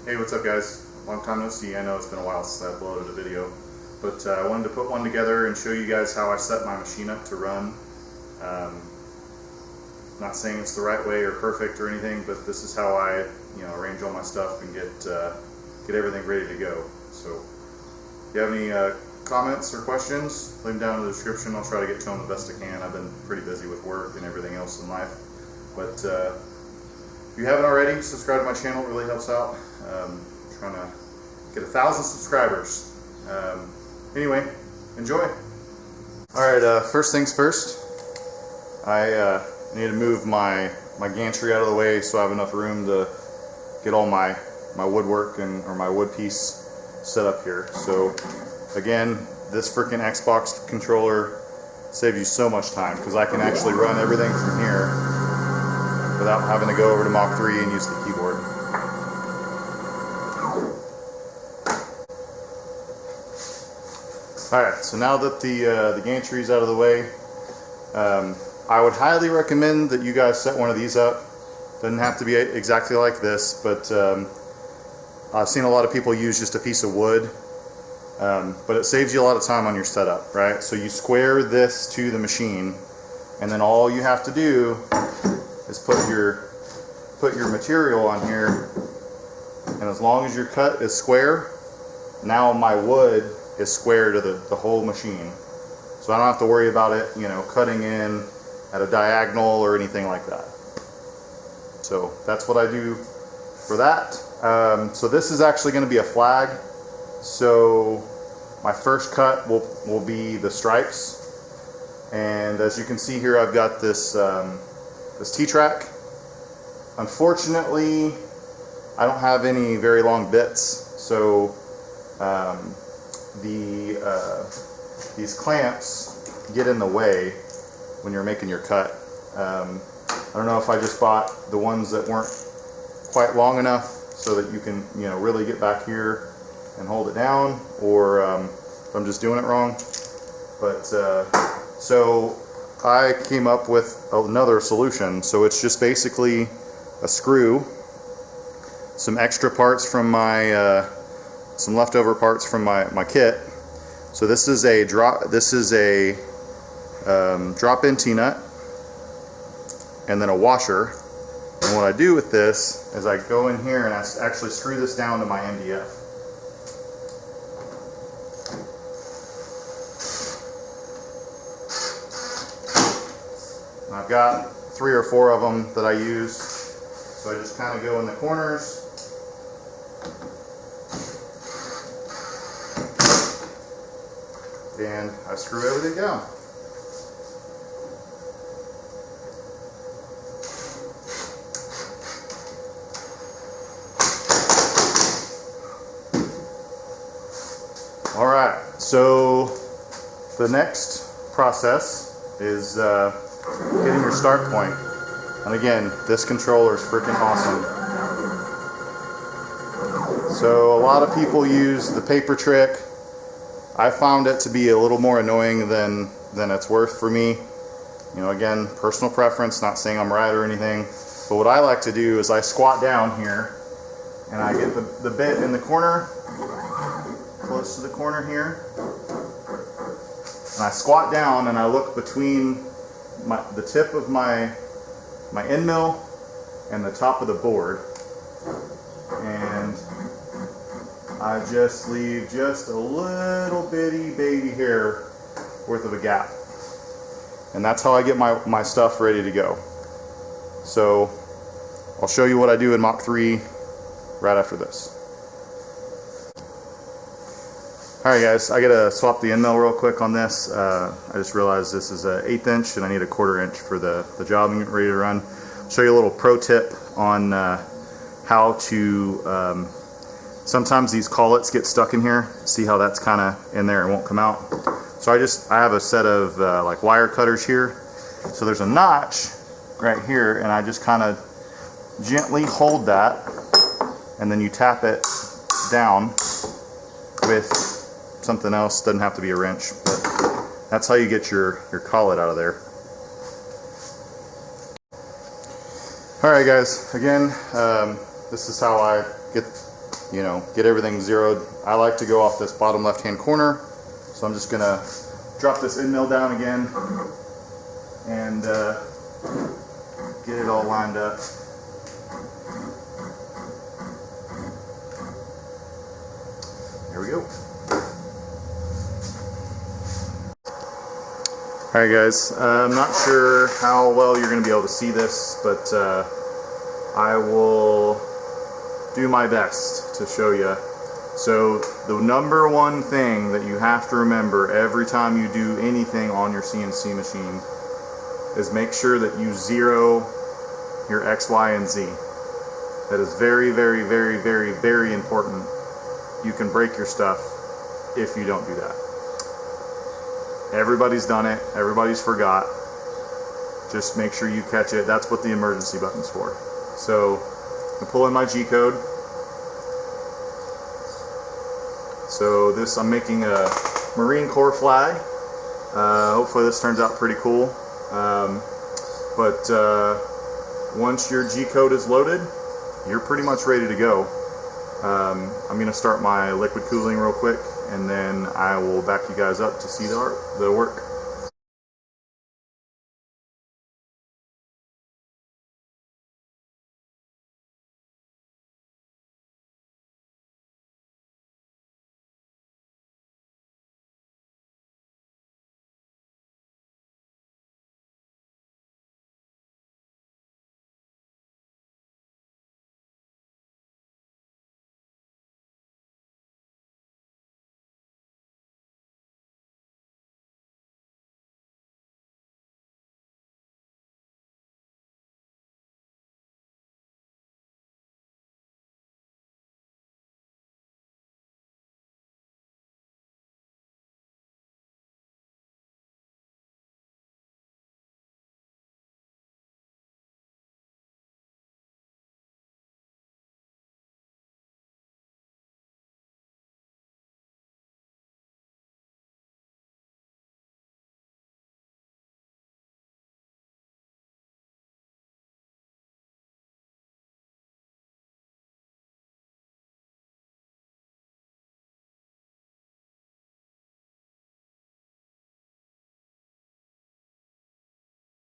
Hey, what's up guys? Long time no see. I know it's been a while since I uploaded a video, but I wanted to put one together and show you guys how I set my machine up to run. Not saying it's the right way or perfect or anything, but this is how I arrange all my stuff and get everything ready to go. So if you have any comments or questions, leave them down in the description. I'll try to get to them the best I can. I've been pretty busy with work and everything else in life, but if you haven't already, subscribe to my channel. It really helps out. Trying to get 1,000 subscribers. Anyway, enjoy. Alright, first things first, I need to move my gantry out of the way so I have enough room to get all my woodwork or my wood piece set up here. So again, this freaking Xbox controller saves you so much time because I can actually run everything from here without having to go over to Mach 3 and use the keyboard. Alright, so now that the gantry is out of the way, I would highly recommend that you guys set one of these up. Doesn't have to be exactly like this, but I've seen a lot of people use just a piece of wood, but it saves you a lot of time on your setup, right? So you square this to the machine, and then all you have to do is put your material on here, and as long as your cut is square, now my wood is square to the whole machine. So I don't have to worry about it, cutting in at a diagonal or anything like that. So that's what I do for that. So this is actually going to be a flag. So my first cut will be the stripes. And as you can see here, I've got this T-track. Unfortunately, I don't have any very long bits, so these clamps get in the way when you're making your cut. I don't know if I just bought the ones that weren't quite long enough so that you can really get back here and hold it down, or if I'm just doing it wrong. But so I came up with another solution. So it's just basically a screw, some extra parts from my some leftover parts from my kit. So this is a drop-in T-nut, and then a washer. And what I do with this is I go in here and I actually screw this down to my MDF. And I've got 3 or 4 of them that I use. So I just kind of go in the corners. And I screw everything down. Alright, so the next process is getting your start point. And again, this controller is freaking awesome. So a lot of people use the paper trick. I found it to be a little more annoying than it's worth for me. Again, personal preference, not saying I'm right or anything. But what I like to do is I squat down here and I get the bit in the corner, close to the corner here. And I squat down and I look between the tip of my end mill and the top of the board. And I just leave just a little bitty baby hair worth of a gap. And that's how I get my stuff ready to go. So I'll show you what I do in Mach 3 right after this. Alright guys, I gotta swap the end mill real quick on this. I just realized this is an 1/8 inch and I need a 1/4 inch for the job I'm getting ready to run. I'll show you a little pro tip on how to sometimes these collets get stuck in here. See how that's kind of in there and won't come out. So I have a set of like wire cutters here. So there's a notch right here, and I just kind of gently hold that, and then you tap it down with something else. Doesn't have to be a wrench, but that's how you get your collet out of there. Alright guys, again, this is how I get you know, get everything zeroed. I like to go off this bottom left-hand corner, so I'm just gonna drop this end mill down again and get it all lined up. There we go. Alright guys, I'm not sure how well you're going to be able to see this, but I will do my best to show you. So the number one thing that you have to remember every time you do anything on your CNC machine is make sure that you zero your X, Y, and Z. That is very, very, very, very, very important. You can break your stuff if you don't do that. Everybody's done it. Everybody's forgot. Just make sure you catch it. That's what the emergency button's for. So I'm pulling my G code. So this, I'm making a Marine Corps flag. Hopefully this turns out pretty cool. Once your G code is loaded, you're pretty much ready to go. I'm going to start my liquid cooling real quick, and then I will back you guys up to see the work.